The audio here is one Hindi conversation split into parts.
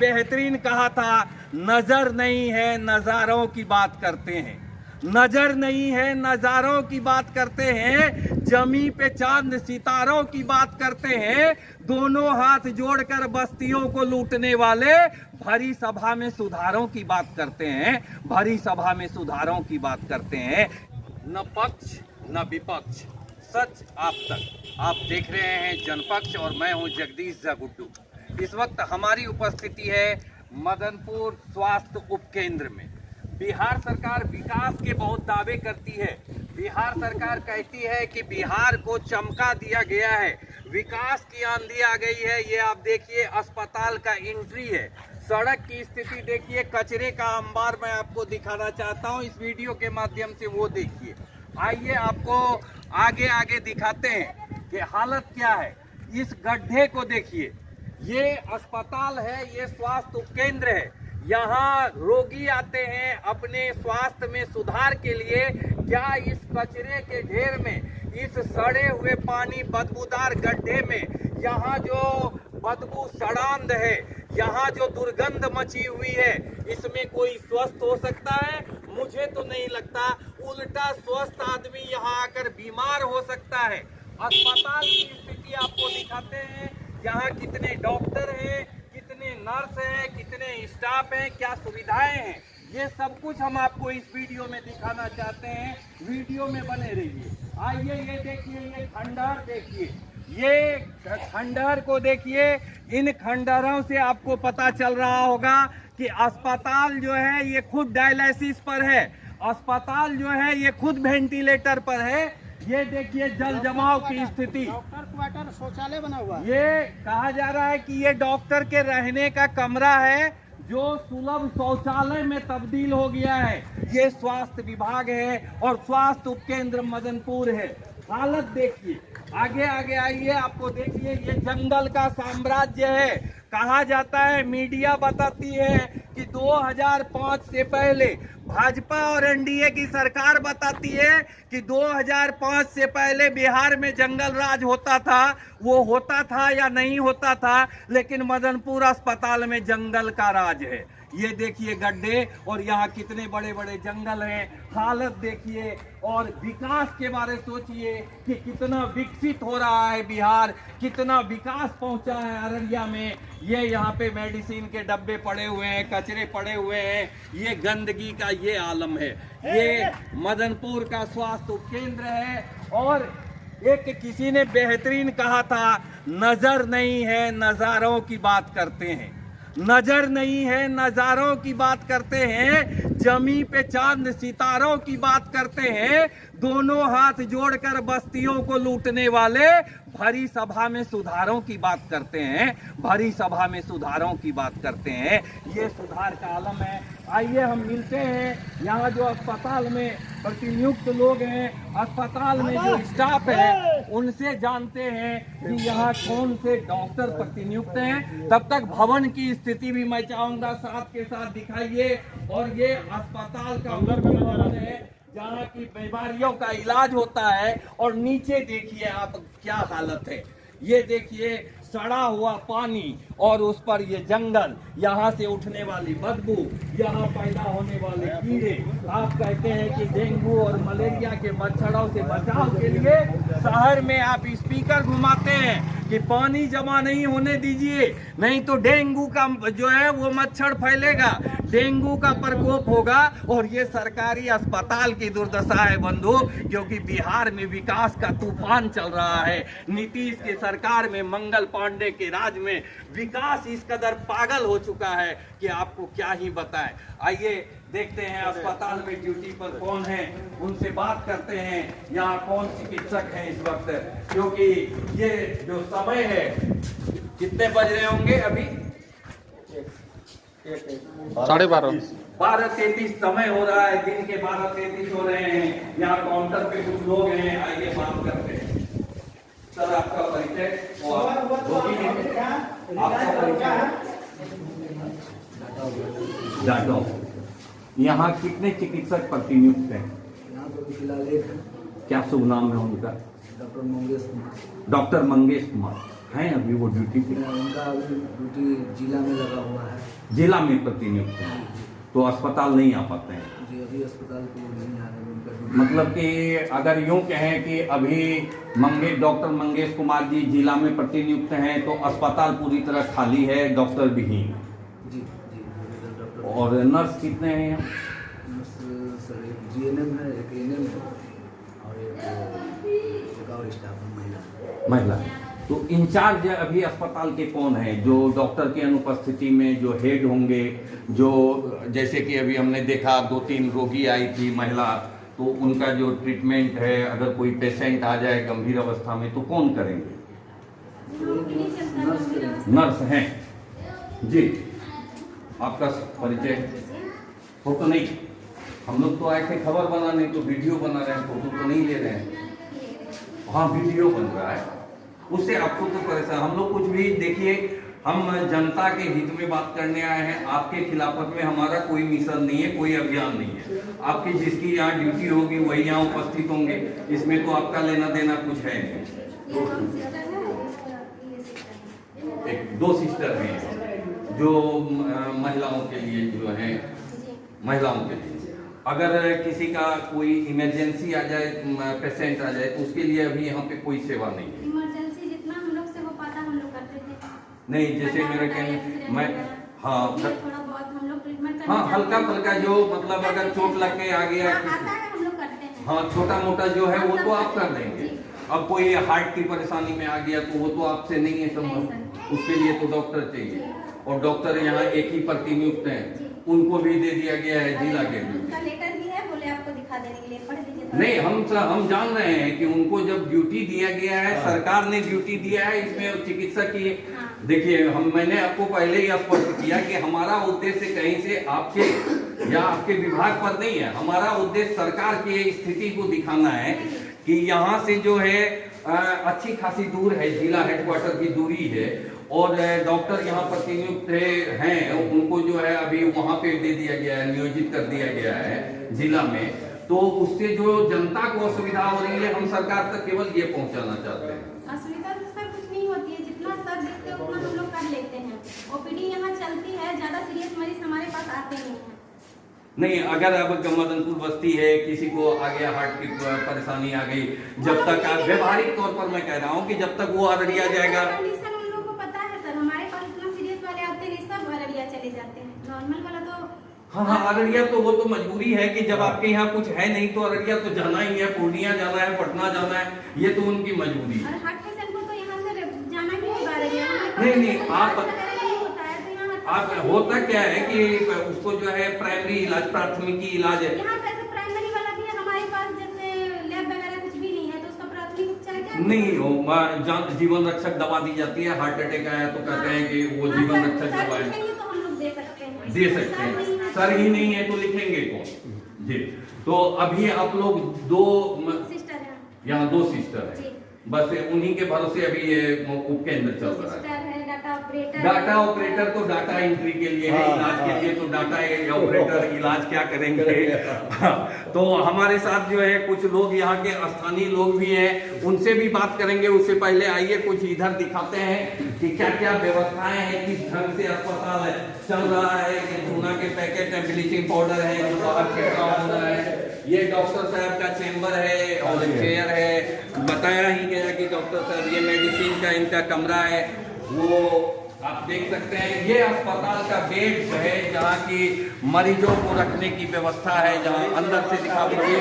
बेहतरीन कहा था, नजर नहीं है नजारों की बात करते हैं, नजर नहीं है नजारों की बात करते हैं, जमी पे चांद सितारों की बात करते हैं, दोनों हाथ जोड़कर बस्तियों को लूटने वाले भरी सभा में सुधारों की बात करते हैं, भरी सभा में सुधारों की बात करते हैं। न पक्ष न विपक्ष, सच आप तक। आप देख रहे हैं जनपक्ष और मैं हूं जगदीश गुड्डू। इस वक्त हमारी उपस्थिति है मदनपुर स्वास्थ्य उपकेंद्र में। बिहार सरकार विकास के बहुत दावे करती है। बिहार सरकार कहती है कि बिहार को चमका दिया गया है, विकास की आंधी आ गई है। ये आप देखिए अस्पताल का एंट्री है, सड़क की स्थिति देखिए, कचरे का अंबार मैं आपको दिखाना चाहता हूँ इस वीडियो के माध्यम से, वो देखिए। आइए आपको आगे आगे दिखाते हैं कि हालत क्या है। इस गड्ढे को देखिए, ये अस्पताल है, ये स्वास्थ्य उपकेंद्र है। यहाँ रोगी आते हैं अपने स्वास्थ्य में सुधार के लिए। क्या इस कचरे के ढेर में, इस सड़े हुए पानी बदबूदार गड्ढे में, यहाँ जो बदबू सड़ांध है, यहाँ जो दुर्गंध मची हुई है, इसमें कोई स्वस्थ हो सकता है? मुझे तो नहीं लगता। उल्टा स्वस्थ आदमी यहाँ आकर बीमार हो सकता है। अस्पताल की स्थिति आपको दिखाते हैं। यहाँ कितने डॉक्टर हैं, कितने नर्स हैं, कितने स्टाफ हैं, क्या सुविधाएं हैं, ये सब कुछ हम आपको इस वीडियो में दिखाना चाहते हैं। वीडियो में बने रहिए। आइए ये देखिए, ये खंडहर देखिए, ये खंडहर को देखिए। इन खंडहरों से आपको पता चल रहा होगा कि अस्पताल जो है ये खुद डायलिसिस पर है, अस्पताल जो है ये खुद वेंटिलेटर पर है। ये देखिए जल जमाव की स्थिति, डॉक्टर क्वार्टर शौचालय बना हुआ है। ये कहा जा रहा है कि ये डॉक्टर के रहने का कमरा है जो सुलभ शौचालय में तब्दील हो गया है। ये स्वास्थ्य विभाग है और स्वास्थ्य उपकेंद्र मदनपुर है। हालत देखिए, आगे आगे आइए, आपको देखिए ये जंगल का साम्राज्य है। कहा जाता है, मीडिया बताती है कि 2005 से पहले भाजपा और एनडीए की सरकार बताती है कि 2005 से पहले बिहार में जंगल राज होता था। वो होता था या नहीं होता था, लेकिन मदनपुर अस्पताल में जंगल का राज है। ये देखिए गड्ढे, और यहाँ कितने बड़े बड़े जंगल हैं। हालत देखिए और विकास के बारे सोचिए कि कितना विकसित हो रहा है बिहार, कितना विकास पहुंचा है अररिया में। ये यहाँ पे मेडिसिन के डब्बे पड़े हुए हैं, कचरे पड़े हुए हैं, ये गंदगी का ये आलम है। ये मदनपुर का स्वास्थ्य उपकेंद्र है। और एक किसी ने बेहतरीन कहा था, नजर नहीं है नजारों की बात करते हैं, नजर नहीं है नजारों की बात करते हैं, जमी पे चांद सितारों की बात करते हैं, दोनों हाथ जोड़कर बस्तियों को लूटने वाले भरी सभा में सुधारों की बात करते हैं, भरी सभा में सुधारों की बात करते हैं। ये सुधार का आलम है। आइए हम मिलते हैं यहाँ जो अस्पताल में प्रतिनियुक्त लोग हैं, अस्पताल में जो स्टाफ है, उनसे जानते हैं कि यहाँ कौन से डॉक्टर प्रतिनियुक्त हैं। तब तक भवन की स्थिति भी मैं चाहूंगा साथ के साथ दिखाइए। और ये अस्पताल का भवन है जहाँ की बीमारियों का इलाज होता है। और नीचे देखिए आप क्या हालत है, ये देखिए सड़ा हुआ पानी और उस पर ये जंगल, यहाँ से उठने वाली बदबू, यहाँ पैदा होने वाले कीड़े। आप कहते हैं कि डेंगू और मलेरिया के मच्छरों से बचाव के लिए शहर में आप स्पीकर घुमाते हैं कि पानी जमा नहीं होने दीजिए, नहीं तो डेंगू का जो है वो मच्छर फैलेगा, डेंगू का प्रकोप होगा। और ये सरकारी अस्पताल की दुर्दशा है बंधु, क्योंकि बिहार में विकास का तूफान चल रहा है। नीतीश के सरकार में, मंगल पांडे के राज में विकास इस कदर पागल हो चुका है कि आपको क्या ही बताएं। आइए देखते हैं अस्पताल में ड्यूटी पर कौन है, उनसे बात करते हैं यहाँ कौन चिकित्सक है इस वक्त। क्योंकि ये जो समय है, कितने बज रहे होंगे अभी? 12:33 समय हो रहा है, दिन के 12:33 हो रहे हैं। यहाँ काउंटर पे कुछ लोग हैं, आइए बात करते हैं। सर आपका परिचय, जाटो। यहाँ कितने चिकित्सक प्रतिनियुक्त हैं? यहाँ तो फिलहाल एक। क्या शुभ नाम है उनका? डॉक्टर मंगेश कुमार। डॉक्टर मंगेश कुमार। हैं अभी वो ड्यूटी पे? उनका अभी ड्यूटी जिला में लगा हुआ है। जिला में प्रतिनियुक्त हैं, तो अस्पताल नहीं आ पाते हैं। जी अभी अस्पताल को नहीं आ रहे, उनका ड्यूटी। मतलब कि अगर यूं कहें कि अभी डॉक्टर मंगेश कुमार जी जिला में प्रतिनियुक्त हैं तो अस्पताल पूरी तरह खाली है, डॉक्टर विहीन। जी जी डॉक्टर। और नर्स कितने हैं यहाँ? नर्स सर एक GNM है, एक ANM है और एक और स्टाफ है महिला। तो इंचार्ज अभी अस्पताल के कौन है जो डॉक्टर की अनुपस्थिति में जो हेड होंगे, जो जैसे कि अभी हमने देखा 2-3 रोगी आई थी महिला, तो उनका जो ट्रीटमेंट है, अगर कोई पेशेंट आ जाए गंभीर अवस्था में तो कौन करेंगे? नर्स हैं जी। आपका परिचय हो तो नहीं? हम लोग तो आए थे खबर बनाने, तो वीडियो बना रहे हैं, फोटो तो नहीं ले रहे हैं। हाँ वीडियो बन रहा है, उससे आपको तो परेशान। हम लोग कुछ भी देखिए, हम जनता के हित में बात करने आए हैं। आपके खिलाफत में हमारा कोई मिशन नहीं है, कोई अभियान नहीं है। आपकी जिसकी यहाँ ड्यूटी होगी वही यहाँ उपस्थित होंगे, इसमें तो आपका लेना देना कुछ है नहीं। 2 सिस्टर हैं जो महिलाओं के लिए जो है, महिलाओं के लिए अगर किसी का कोई इमरजेंसी आ जाए, पेशेंट आ जाए, तो उसके लिए अभी यहाँ पे कोई सेवा नहीं है। इमरजेंसी जितना हम लोग से हो पाता हम लोग करते थे। नहीं जैसे मेरे कहने मैं हाँ थोड़ा बहुत हम लोग ट्रीटमेंट हाँ हल्का फुल्का जो मतलब अगर चोट लग के आ गया आता है हम लोग करते हैं। हाँ छोटा मोटा जो है वो तो आप कर देंगे। अब कोई हार्ट की परेशानी में आ गया तो वो तो आपसे नहीं है संभव, उसके लिए तो डॉक्टर चाहिए। और डॉक्टर यहाँ एक ही प्रतिनियुक्त हैं, उनको भी दे दिया गया है जिला के लेटर भी है, बोले आपको दिखा देने के लिए, पढ़ लीजिए। नहीं हम जान रहे हैं कि उनको जब ड्यूटी दिया गया है, सरकार ने ड्यूटी दिया है, इसमें चिकित्सक की देखिए मैंने आपको पहले ही स्पष्ट किया कि हमारा उद्देश्य कहीं से आपके या आपके विभाग पर नहीं है। हमारा उद्देश्य सरकार की स्थिति को दिखाना है कि यहाँ से जो है अच्छी खासी दूर है, जिला हेडक्वार्टर की दूरी है, और डॉक्टर यहाँ प्रतिनियुक्त हैं, उनको जो है अभी वहाँ पे दे दिया गया है, नियोजित कर दिया गया है जिला में। तो उससे जो जनता को असुविधा हो रही है, हम सरकार तक केवल ये पहुँचाना चाहते हैं। असुविधा तो सर कुछ नहीं होती है, जितना सर देखते हैं उतना हम लोग कर लेते हैं। OPD यहाँ चलती है, ज्यादा सीरियस मरीज हमारे पास आते नहीं है। नहीं अगर अब मदनपुर बस्ती है, किसी को आ गया हार्ट की परेशानी आ गई, जब तक व्यवहारिक तौर पर मैं कह रहा हूँ कि जब तक वो अररिया जाएगा, कंडीशन उन लोगों को पता है सर, हमारे पास इतना सीरियस वाले आते नहीं, सब अररिया चले जाते हैं। नॉर्मल वाला तो हाँ अररिया तो वो तो मजबूरी है कि जब आपके यहाँ कुछ है नहीं तो अररिया तो जाना ही है, पूर्णिया जाना है, पटना जाना है, ये तो उनकी मजबूरी है। और हार्ट पेशेंट को तो यहाँ से जाना ही होगा अररिया। नहीं आप होता क्या है कि उसको जो है प्राइमरी इलाज, प्राथमिकी इलाज है। यहाँ पे प्राइमरी वाला भी है हमारे पास, जैसे लैब वगैरह कुछ भी नहीं है, तो उसका प्राथमिक उपचार क्या नहीं हो, जीवन रक्षक दवा दी जाती है। हार्ट अटैक आया तो कहते हैं कि वो जीवन रक्षक दवा है, तो हम लोग दे सकते हैं। सर ही नहीं है तो लिखेंगे कौन जी। तो अभी आप लोग 2 सिस्टर है, यहाँ 2 सिस्टर है, बस उन्हीं के भरोसे अभी ये उपकेंद्र चल रहा है। डाटा ऑपरेटर तो डाटा एंट्री के लिए है, इलाज के लिए तो डाटा ऑपरेटर इलाज क्या करेंगे। तो हमारे साथ जो है कुछ लोग यहाँ के स्थानीय लोग भी हैं, उनसे भी बात करेंगे। उससे पहले आइए कुछ इधर दिखाते हैं कि क्या क्या व्यवस्थाएं हैं, किस ढंग से अस्पताल चल रहा है। ये चूना के पैकेट है, ब्लीचिंग पाउडर है जो बाहर छिड़काव हो रहा है। ये डॉक्टर साहब का चेम्बर है और चेयर है, बताया ही गया कि डॉक्टर साहब ये मेडिसिन का इनका कमरा है, वो आप देख सकते हैं। ये अस्पताल का बेड है जहाँ की मरीजों को रखने की व्यवस्था है, जहाँ अंदर से दिखा दीजिए।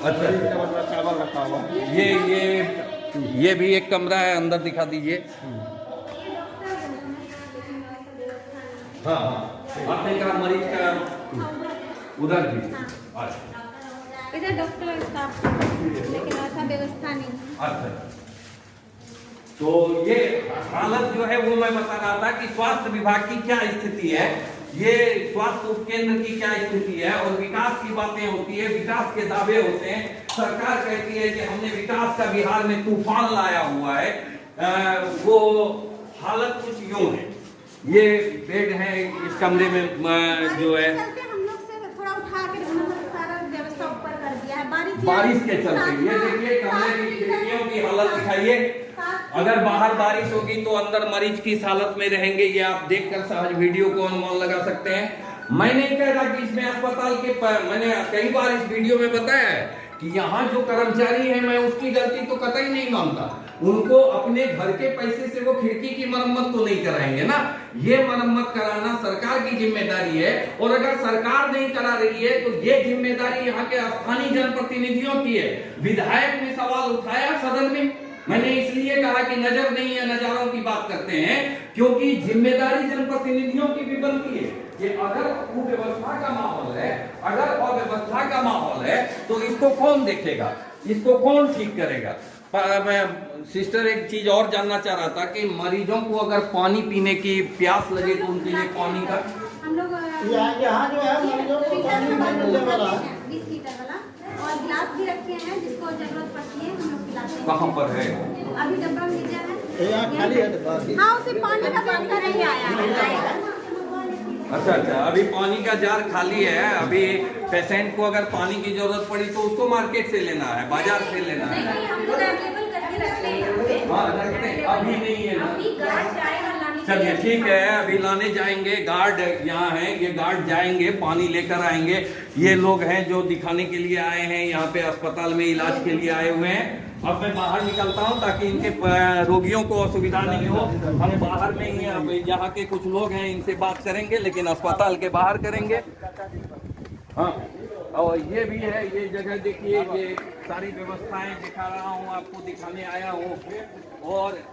अच्छा चावल रखा हुआ, ये भी एक कमरा है, अंदर दिखा दीजिए। हाँ आपने कहा मरीज का उधर भी, इधर डॉक्टर स्टाफ, लेकिन ऐसा व्यवस्था नहीं। अच्छा तो ये हालत जो है वो मैं बता रहा था कि स्वास्थ्य विभाग की क्या स्थिति है, ये स्वास्थ्य उपकेंद्र की क्या स्थिति है। और विकास की बातें होती है, विकास के दावे होते हैं, सरकार कहती है कि हमने विकास का बिहार में तूफान लाया हुआ है। वो हालत कुछ यूं है। ये बेड है, इस कमरे में जो है हम लोग से थोड़ा उठा के सारा व्यवस्था ऊपर कर दिया है, बारिश के चलते। ये देखिए कमरे की खिड़कियों की हालत दिखाइए, अगर बाहर बारिश होगी तो अंदर मरीज किस हालत में रहेंगे, ये आप देखकर सहज वीडियो को अनुमान लगा सकते हैं। मैं नहीं कह रहा कि इसमें अस्पताल के मैंने कई बार इस वीडियो में बताया है कि यहाँ जो कर्मचारी है मैं उसकी गलती तो कतई नहीं मानता। उनको अपने घर के पैसे से वो खिड़की की मरम्मत तो नहीं कराएंगे ना, ये मरम्मत कराना सरकार की जिम्मेदारी है। और अगर सरकार नहीं करा रही है तो ये जिम्मेदारी यहाँ के स्थानीय जनप्रतिनिधियों की है। विधायक ने सवाल उठाया सदन में, मैंने इसलिए कहा कि नजर नहीं है, नजारों की बात करते हैं, क्योंकि जिम्मेदारी जनप्रतिनिधियों की भी बनती है कि अगर कुव्यवस्था का माहौल है, अगर अव्यवस्था का माहौल है तो इसको कौन देखेगा, इसको कौन ठीक करेगा। मैं सिस्टर एक चीज और जानना चाह रहा था कि मरीजों को अगर पानी पीने की प्यास लगे तो उनके लिए पानी का हम लोग यहाँ जो है मरीजों को पानी मिलने वाला है 20 लीटर वाला, और गिलास भी रखे हैं, जिसको जरूरत पड़ती है हम लोग पिलाते हैं। कहाँ पर है? अभी डब्बा में दिया है, यहाँ खाली है डब्बा। हाँ उसे पानी का बंद नहीं आया है। अच्छा, अभी पानी का जार खाली है। अभी पेशेंट को अगर पानी की जरूरत पड़ी तो उसको मार्केट से लेना है, बाजार से लेना है। नहीं, हम लोग अवेलेबल करके रखते हैं। हाँ रखते हैं, अभी नहीं है ना। अभी गार्ड जाएगा लाने के चलिए लिए। ठीक है, अभी लाने जाएंगे, गार्ड यहाँ है, ये गार्ड जाएंगे, पानी लेकर आएंगे। ये लोग हैं जो दिखाने के लिए आए हैं, यहाँ पे अस्पताल में इलाज के लिए आए हुए हैं। अब मैं बाहर निकलता हूँ ताकि इनके रोगियों को असुविधा नहीं हो। हम बाहर में ही अब यहाँ के कुछ लोग हैं, इनसे बात करेंगे, लेकिन अस्पताल के बाहर करेंगे। हाँ, और ये भी है, ये जगह देखिए, ये सारी व्यवस्थाएं दिखा रहा हूँ, आपको दिखाने आया हूँ। और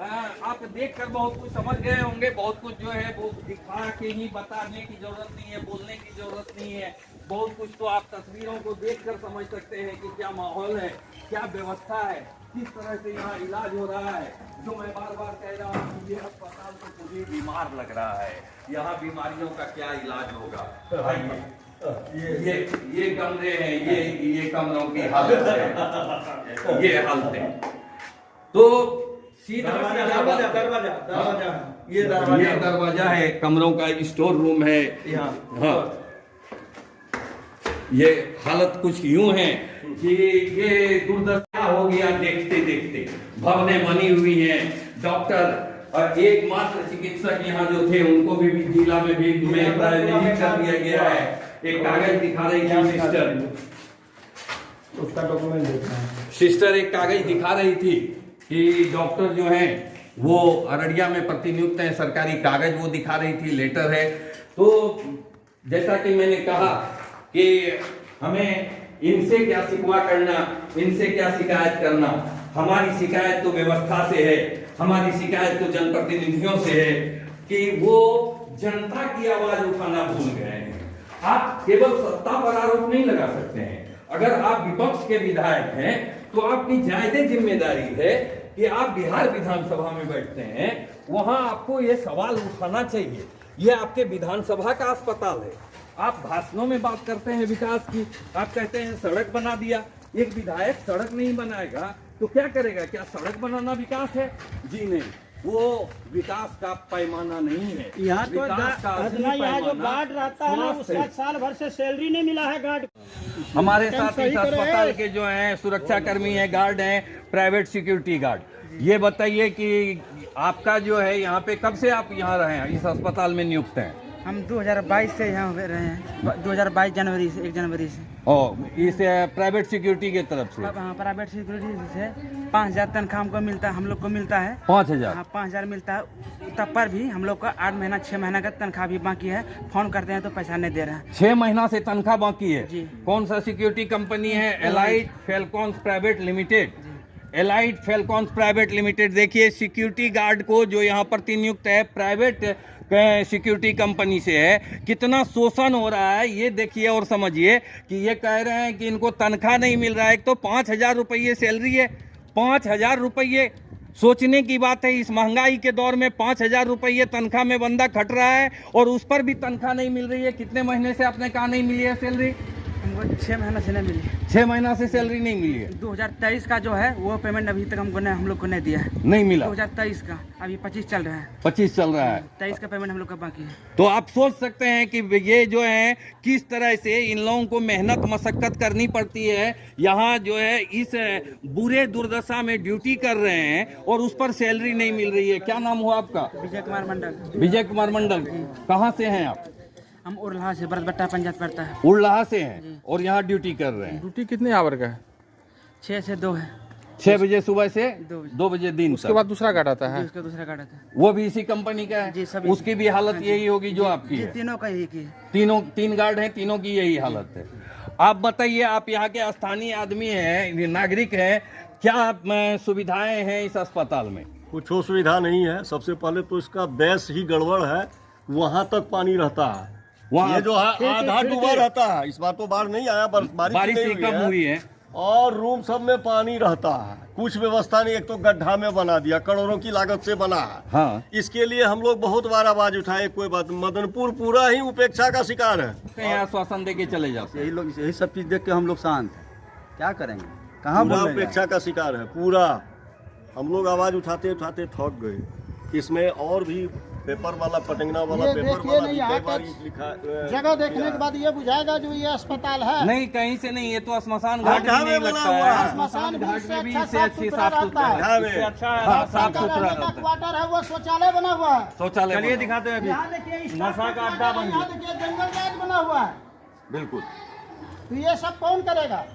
आप देखकर बहुत कुछ समझ गए होंगे। बहुत कुछ जो है वो दिखा के ही बताने की जरूरत नहीं है, बोलने की जरूरत नहीं है। बहुत कुछ तो आप तस्वीरों को देखकर समझ सकते हैं कि क्या माहौल है, क्या व्यवस्था है, किस तरह से यहाँ इलाज हो रहा है। जो मैं बार बार कह रहा हूँ कि ये अस्पताल तो मुझे बीमार लग रहा है, यहाँ बीमारियों का क्या इलाज होगा। ये कमरे हैं, ये कमरों की हालत है, ये हालत है। तो सीधा ये दरवाजा है, कमरों का स्टोर रूम है। हाँ, ये हालत कुछ यूं है कि ये दुर्दशा हो गया देखते देखते। भवनें बनी हुई हैं, डॉक्टर और एकमात्र चिकित्सक यहाँ जो थे उनको भी जिला में भी नियुक्त कर दिया गया है। एक कागज दिखा रही थी सिस्टर, उसका डॉक्यूमेंट देखना है। सिस्टर एक कागज दिखा रही थी कि डॉक्टर जो हैं वो अररिया में प्रतिनियुक्त हैं, सरकारी कागज वो दिखा रही थी, लेटर है। तो जैसा कि मैंने कहा कि हमें इनसे क्या शिकवा करना, इनसे क्या शिकायत करना। हमारी शिकायत तो व्यवस्था से है, हमारी शिकायत तो जनप्रतिनिधियों से है कि वो जनता की आवाज उठाना भूल गए हैं। आप केवल सत्ता पर आरोप नहीं लगा सकते हैं। अगर आप विपक्ष के विधायक हैं तो आपकी जायज़ जिम्मेदारी है कि आप बिहार विधानसभा में बैठते हैं, वहां आपको ये सवाल उठाना चाहिए। ये आपके विधानसभा का अस्पताल है। आप भाषणों में बात करते हैं विकास की, आप कहते हैं सड़क बना दिया। एक विधायक सड़क नहीं बनाएगा तो क्या करेगा? क्या सड़क बनाना विकास है? जी नहीं, वो विकास का पैमाना नहीं है। यहाँ तो विकास का असली यहाँ जो पैमाना गार्ड रहता है ना, उसका साल भर से सैलरी नहीं मिला है गार्ड। हमारे साथ इस अस्पताल के जो हैं सुरक्षा कर्मी हैं, गार्ड हैं, प्राइवेट सिक्योरिटी गार्ड। ये बताइए कि आपका जो है यहाँ पे कब से आप यहाँ रहे हैं, इस अस्पताल में नियुक्त हैं? हम 2022 से यहाँ हो रहे हैं, 2022 जनवरी से, 1 जनवरी से। और इस प्राइवेट सिक्योरिटी की तरफ से? हाँ, प्राइवेट सिक्योरिटी से 5000 तनख्वाह हमको मिलता है, हम लोग को मिलता है 5000। हाँ 5000 मिलता है। तब पर भी हम लोग का 8 महीना 6 महीना का तनख्वाह भी बाकी है। फोन करते हैं तो पैसा नहीं दे रहे हैं। 6 महीना से तनख्वाह बाकी है जी। कौन सा सिक्योरिटी कंपनी है? Elite Falcons private limited. Elite Falcons private limited. देखिए सिक्योरिटी गार्ड को जो यहाँ पर नियुक्त है प्राइवेट सिक्योरिटी कंपनी से है, कितना शोषण हो रहा है ये देखिए और समझिए कि ये कह रहे हैं कि इनको तनख्वाह नहीं मिल रहा है। एक तो 5000 रुपये सैलरी है, 5000 रुपये। सोचने की बात है, इस महंगाई के दौर में 5000 रुपये तनख्वाह में बंदा खट रहा है और उस पर भी तनख्वाह नहीं मिल रही है। कितने महीने से आपने कहा नहीं मिली है सैलरी? हमको 6 महीना से नहीं मिली। 6 महीना से सैलरी नहीं मिली है? 2023 का जो है वो पेमेंट अभी तक हम लोग को नहीं दिया है। नहीं मिला? 2023 का, अभी 25 चल रहा है। 25 चल रहा है। 23 का पेमेंट हम लोग का बाकी है। तो आप सोच सकते हैं कि ये जो है किस तरह से इन लोगों को मेहनत मशक्कत करनी पड़ती है, यहाँ जो है इस बुरे दुर्दशा में ड्यूटी कर रहे हैं और उस पर सैलरी नहीं मिल रही है। क्या नाम हुआ आपका? विजय कुमार मंडल। विजय कुमार मंडल। कहाँ से हैं आप? हम उरलाहा से, बरसबट्टा पंचायत पड़ता है। उड़लाहा से हैं और यहाँ ड्यूटी कर रहे हैं। ड्यूटी कितने आवर का है? 6 से 2 है। 6 बजे सुबह से 2 बजे दिन उसके बाद दूसरा गार्ड आता है? उसका दूसरा गाड़ा था वो भी इसी कंपनी का जी, है? सभी। उसकी भी हालत यही होगी जो आपकी जी, है? तीनों का यही की है। तीन गार्ड हैं, तीनों की यही हालत है। आप बताइए, आप यहाँ के स्थानीय आदमी हैं, नागरिक हैं, क्या सुविधाएं हैं इस अस्पताल में? कुछ सुविधा नहीं है। सबसे पहले तो इसका बेस ही गड़बड़ है, वहाँ तक पानी रहता है। वहाँ ये जो है आधा डूबा रहता है। इस बार तो बाढ़ नहीं आया, बारिश ही कम हुई है। और रूम सब में पानी रहता है। कुछ व्यवस्था नहीं, एक तो गड्ढा में बना दिया, करोड़ों की लागत से बना है। हाँ। इसके लिए हम लोग बहुत बार आवाज उठाए, कोई बात। मदनपुर पूरा ही उपेक्षा का शिकार है। कहीं आश्वासन दे के चले जाते हैं। यही सब चीज़ देख के हम लोग शांत हैं। क्या करेंगे? कहाँ पूरा बोल रहे हैं? उपेक्षा का शिकार है पूरा। हम लोग आवाज उठाते उठाते थक गए। इसमें और भी पेपर वाला, पटंगना वाला, ये पेपर देखिए वाला नहीं, भी यहाँ कई बार तक लिखा जगह देखने के बाद ये बुझाएगा जो ये अस्पताल है। नहीं, कहीं से नहीं, ये तो श्मशान घाट गड्ढा भी में नहीं बना लगता हुआ है। है। श्मशान भी घाट इससे में भी अच्छा इससे साफ अच्छी सुथरा साफ सुथरा रहता है। गड्ढा में। हाँ, साफ सुथरा रहने का रहता है। क्वार्टर है, वो शौचालय बना हुआ है। शौचालय चलिए बना। दिखाते हैं अभी। यहाँ देखिए नशा का अड्डा बन गया। यहाँ देखिए जंगल राज बना हुआ है। बिल्कुल। तो ये सब कौन करेगा?